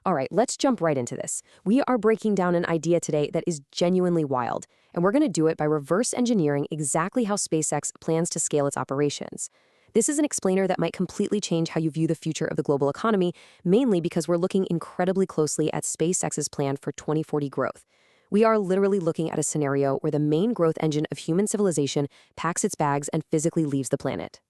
All right, let's jump right into this. We are breaking down an idea today that is genuinely wild, and we're going to do it by reverse engineering exactly how SpaceX plans to scale its operations. This is an explainer that might completely change how you view the future of the global economy, mainly because we're looking incredibly closely at SpaceX's plan for 2040 growth. We are literally looking at a scenario where the main growth engine of human civilization packs its bags and physically leaves the planet.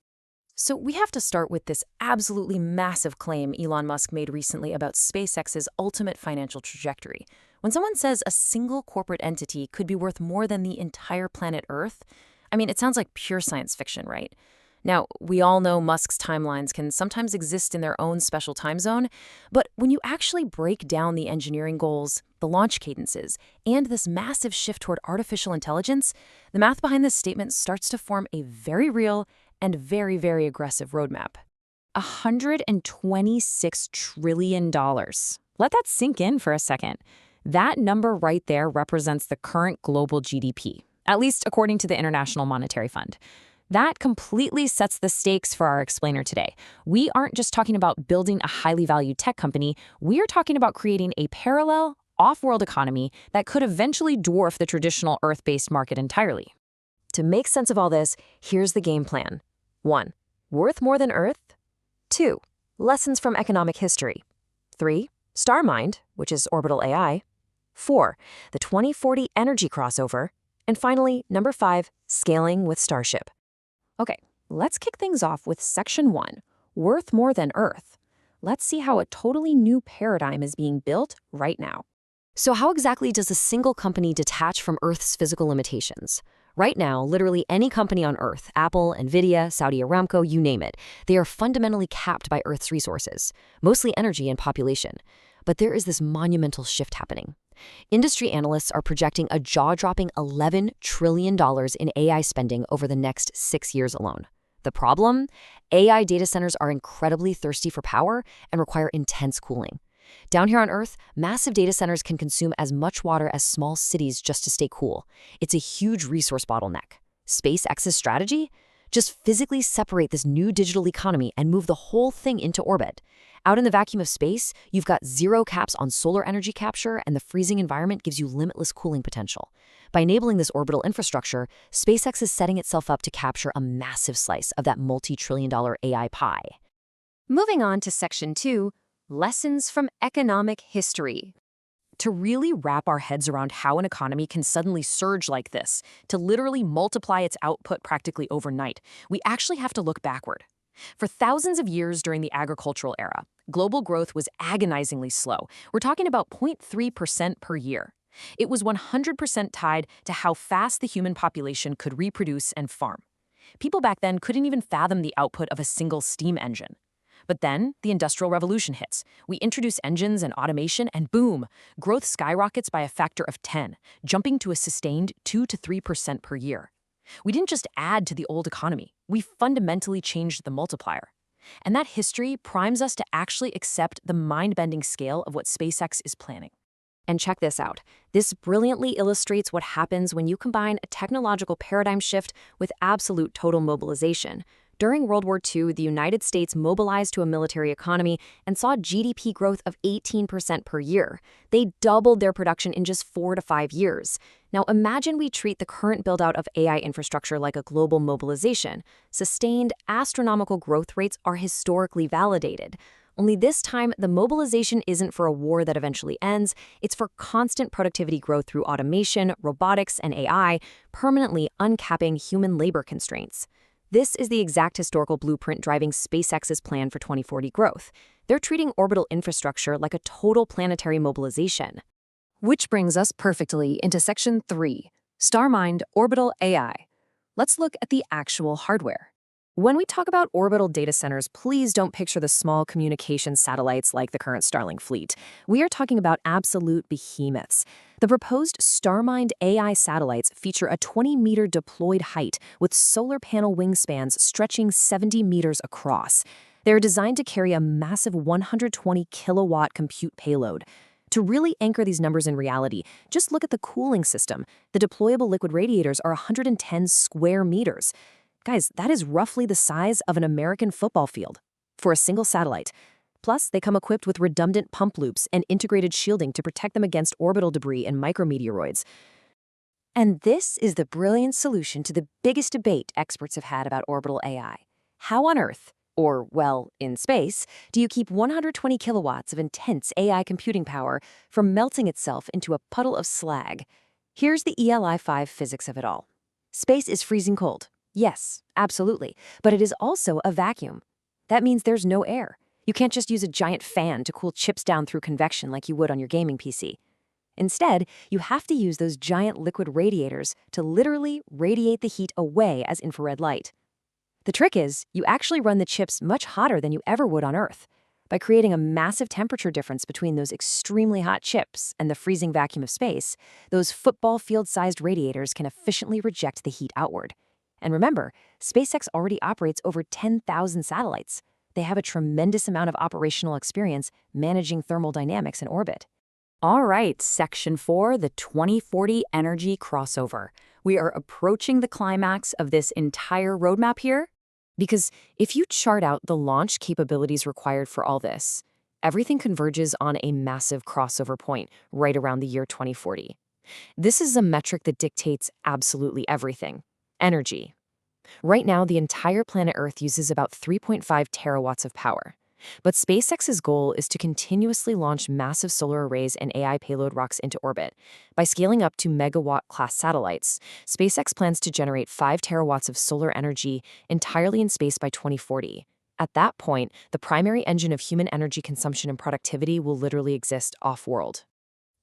So we have to start with this absolutely massive claim Elon Musk made recently about SpaceX's ultimate financial trajectory. When someone says a single corporate entity could be worth more than the entire planet Earth, I mean, it sounds like pure science fiction, right? Now, we all know Musk's timelines can sometimes exist in their own special time zone, but when you actually break down the engineering goals, the launch cadences, and this massive shift toward artificial intelligence, the math behind this statement starts to form a very real and very, very aggressive roadmap. $126 trillion. Let that sink in for a second. That number right there represents the current global GDP, at least according to the International Monetary Fund. That completely sets the stakes for our explainer today. We aren't just talking about building a highly valued tech company, we're talking about creating a parallel, off-world economy that could eventually dwarf the traditional Earth-based market entirely. To make sense of all this, here's the game plan. 1. Worth more than Earth. 2. Lessons from economic history. 3. StarMind, which is Orbital AI. 4. The 2040 energy crossover. And finally, number 5, scaling with Starship. Okay, let's kick things off with Section 1, worth more than Earth. Let's see how a totally new paradigm is being built right now. So how exactly does a single company detach from Earth's physical limitations? Right now, literally any company on Earth, Apple, Nvidia, Saudi Aramco, you name it, they are fundamentally capped by Earth's resources, mostly energy and population. But there is this monumental shift happening. Industry analysts are projecting a jaw-dropping $11 trillion in AI spending over the next 6 years alone. The problem? AI data centers are incredibly thirsty for power and require intense cooling. Down here on Earth, massive data centers can consume as much water as small cities just to stay cool. It's a huge resource bottleneck. SpaceX's strategy? Just physically separate this new digital economy and move the whole thing into orbit. Out in the vacuum of space, you've got zero caps on solar energy capture, and the freezing environment gives you limitless cooling potential. By enabling this orbital infrastructure, SpaceX is setting itself up to capture a massive slice of that multi-trillion-dollar AI pie. Moving on to Section 2, lessons from economic history. To really wrap our heads around how an economy can suddenly surge like this, to literally multiply its output practically overnight, we actually have to look backward. For thousands of years during the agricultural era, global growth was agonizingly slow. We're talking about 0.3% per year. It was 100% tied to how fast the human population could reproduce and farm. People back then couldn't even fathom the output of a single steam engine. But then, the Industrial Revolution hits. We introduce engines and automation, and boom, growth skyrockets by a factor of 10, jumping to a sustained 2 to 3% per year. We didn't just add to the old economy, we fundamentally changed the multiplier. And that history primes us to actually accept the mind-bending scale of what SpaceX is planning. And check this out. This brilliantly illustrates what happens when you combine a technological paradigm shift with absolute total mobilization. During World War II, the United States mobilized to a military economy and saw GDP growth of 18% per year. They doubled their production in just 4 to 5 years. Now imagine we treat the current build-out of AI infrastructure like a global mobilization. Sustained, astronomical growth rates are historically validated. Only this time, the mobilization isn't for a war that eventually ends, it's for constant productivity growth through automation, robotics, and AI, permanently uncapping human labor constraints. This is the exact historical blueprint driving SpaceX's plan for 2040 growth. They're treating orbital infrastructure like a total planetary mobilization. Which brings us perfectly into Section 3, StarMind Orbital AI. Let's look at the actual hardware. When we talk about orbital data centers, please don't picture the small communication satellites like the current Starlink fleet. We are talking about absolute behemoths. The proposed StarMind AI satellites feature a 20-meter deployed height with solar panel wingspans stretching 70 meters across. They're designed to carry a massive 120-kilowatt compute payload. To really anchor these numbers in reality, just look at the cooling system. The deployable liquid radiators are 110 square meters. Guys, that is roughly the size of an American football field for a single satellite. Plus, they come equipped with redundant pump loops and integrated shielding to protect them against orbital debris and micrometeoroids. And this is the brilliant solution to the biggest debate experts have had about orbital AI. How on Earth, or, well, in space, do you keep 120 kilowatts of intense AI computing power from melting itself into a puddle of slag? Here's the ELI-5 physics of it all. Space is freezing cold. Yes, absolutely. But it is also a vacuum. That means there's no air. You can't just use a giant fan to cool chips down through convection like you would on your gaming PC. Instead, you have to use those giant liquid radiators to literally radiate the heat away as infrared light. The trick is, you actually run the chips much hotter than you ever would on Earth. By creating a massive temperature difference between those extremely hot chips and the freezing vacuum of space, those football field-sized radiators can efficiently reject the heat outward. And remember, SpaceX already operates over 10,000 satellites. They have a tremendous amount of operational experience managing thermal dynamics in orbit. All right, Section 4, the 2040 energy crossover. We are approaching the climax of this entire roadmap here. Because if you chart out the launch capabilities required for all this, everything converges on a massive crossover point right around the year 2040. This is a metric that dictates absolutely everything. Energy. Right now, the entire planet Earth uses about 3.5 terawatts of power. But SpaceX's goal is to continuously launch massive solar arrays and AI payload rocks into orbit. By scaling up to megawatt-class satellites, SpaceX plans to generate 5 terawatts of solar energy entirely in space by 2040. At that point, the primary engine of human energy consumption and productivity will literally exist off-world.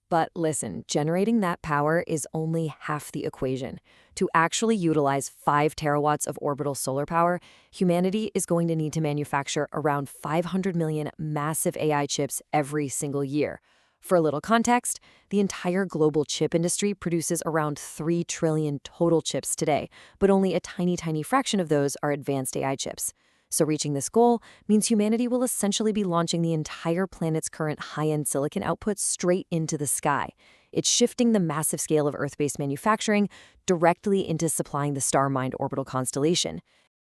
But listen, generating that power is only half the equation. To actually utilize 5 terawatts of orbital solar power, humanity is going to need to manufacture around 500 million massive AI chips every single year. For a little context, the entire global chip industry produces around 3 trillion total chips today, but only a tiny fraction of those are advanced AI chips. So reaching this goal means humanity will essentially be launching the entire planet's current high-end silicon output straight into the sky. It's shifting the massive scale of Earth-based manufacturing directly into supplying the star-mined orbital constellation.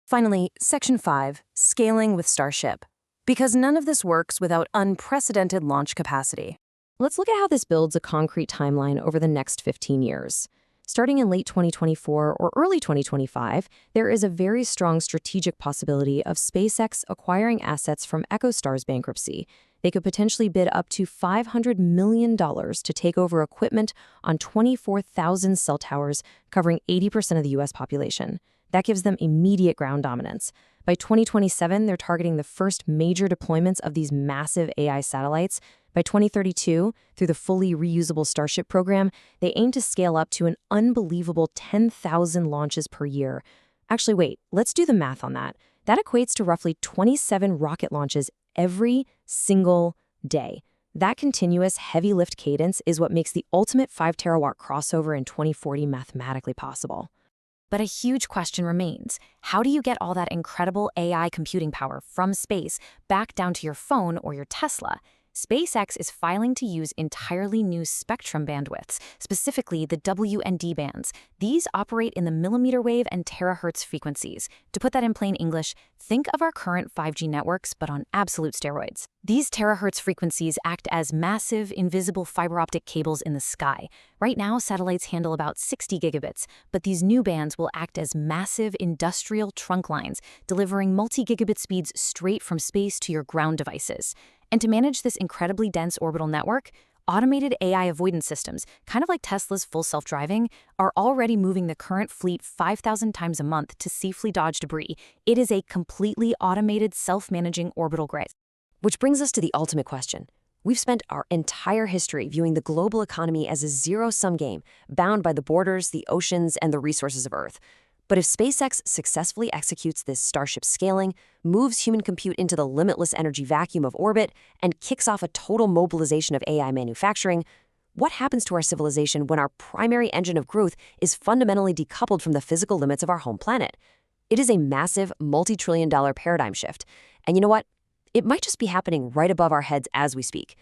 Finally, Section 5, scaling with Starship. Because none of this works without unprecedented launch capacity. Let's look at how this builds a concrete timeline over the next 15 years. Starting in late 2024 or early 2025, there is a very strong strategic possibility of SpaceX acquiring assets from EchoStar's bankruptcy. They could potentially bid up to $500 million to take over equipment on 24,000 cell towers covering 80% of the U.S. population. That gives them immediate ground dominance. By 2027, they're targeting the first major deployments of these massive AI satellites. By 2032, through the fully reusable Starship program, they aim to scale up to an unbelievable 10,000 launches per year. Actually, wait, let's do the math on that. That equates to roughly 27 rocket launches every single day. That continuous heavy lift cadence is what makes the ultimate 5 terawatt crossover in 2040 mathematically possible. But a huge question remains. How do you get all that incredible AI computing power from space back down to your phone or your Tesla? SpaceX is filing to use entirely new spectrum bandwidths, specifically the W and D bands. These operate in the millimeter wave and terahertz frequencies. To put that in plain English, think of our current 5G networks, but on absolute steroids. These terahertz frequencies act as massive, invisible fiber optic cables in the sky. Right now, satellites handle about 60 gigabits, but these new bands will act as massive industrial trunk lines, delivering multi-gigabit speeds straight from space to your ground devices. And to manage this incredibly dense orbital network, automated AI avoidance systems, kind of like Tesla's full self-driving, are already moving the current fleet 5,000 times a month to safely dodge debris. It is a completely automated, self-managing orbital grid. Which brings us to the ultimate question. We've spent our entire history viewing the global economy as a zero-sum game, bound by the borders, the oceans, and the resources of Earth. But if SpaceX successfully executes this Starship scaling, moves human compute into the limitless energy vacuum of orbit, and kicks off a total mobilization of AI manufacturing, what happens to our civilization when our primary engine of growth is fundamentally decoupled from the physical limits of our home planet? It is a massive, multi-trillion-dollar paradigm shift. And you know what? It might just be happening right above our heads as we speak.